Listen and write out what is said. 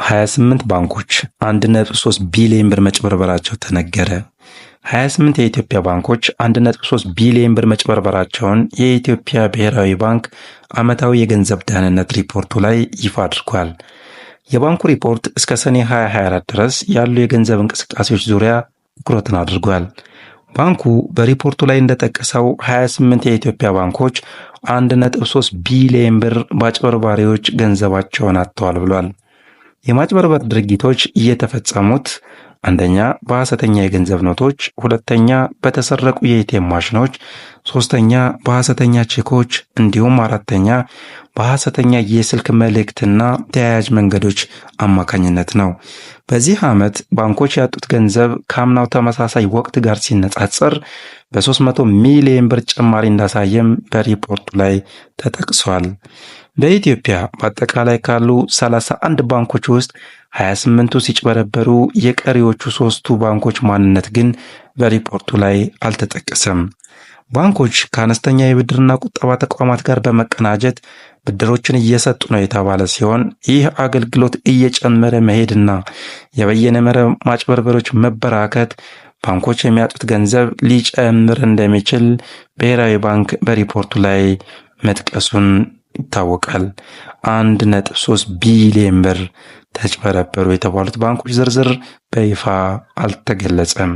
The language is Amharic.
28 ባንኮች 1.3 ቢሊዮን ብር መጭበርበራቸው ተነገረ። 28 የኢትዮጵያ ባንኮች 1.3 ቢሊዮን ብር መጭበርበራቸውን የኢትዮጵያ ብሔራዊ ባንክ ዓመታዊ የገንዘብ ደህንነት ሪፖርቱ ላይ ይፋ አድርጓል። የባንኩ ሪፖርት እስከ ሰኔ 2024 ድረስ ያሉ የገንዘብ እንቅስቃሴዎች ዙሪያ ትኩረትን አድርጓል። ባንኩ በሪፖርቱ ላይ እንደጠቀሰው 28 የኢትዮጵያ ባንኮች 1.3 ቢሊዮን ብር በአጭበርባሪዎች ገንዘባቸውን አጥተዋል ብሏል። የማጭበርበር ድርጊቶች እየተፈጸሙት አንደኛ በሐሰተኛ የገንዘብ ኖቶች፣ ሁለተኛ በተሰረቁ የኤቲኤም ማሽኖች፣ ሶስተኛ በሐሰተኛ ቼኮች እንዲሁም አራተኛ በሐሰተኛ የስልክ መልእክትና ተያያዥ መንገዶች አማካኝነት ነው። በዚህ ዓመት ባንኮች ያጡት ገንዘብ ከአምናው ተመሳሳይ ወቅት ጋር ሲነጻጸር በ300 ሚሊዮን ብር ጭማሪ እንዳሳየም በሪፖርቱ ላይ ተጠቅሷል። በኢትዮጵያ በአጠቃላይ ካሉ 31 ባንኮች ውስጥ 28ቱ ሲጭበረበሩ የቀሪዎቹ 3ቱ ባንኮች ማንነት ግን በሪፖርቱ ላይ አልተጠቀሰም። ባንኮች ከአነስተኛ የብድርና ቁጠባ ተቋማት ጋር በመቀናጀት ብድሮችን እየሰጡ ነው የተባለ ሲሆን ይህ አገልግሎት እየጨመረ መሄድና የበየነ መረብ ማጭበርበሮች መበራከት ባንኮች የሚያጡት ገንዘብ ሊጨምር እንደሚችል ብሔራዊ ባንክ በሪፖርቱ ላይ መጥቀሱን ይታወቃል። 1.3 ቢሊዮን ብር ተጭበረበሩ የተባሉት ባንኮች ዝርዝር በይፋ አልተገለጸም።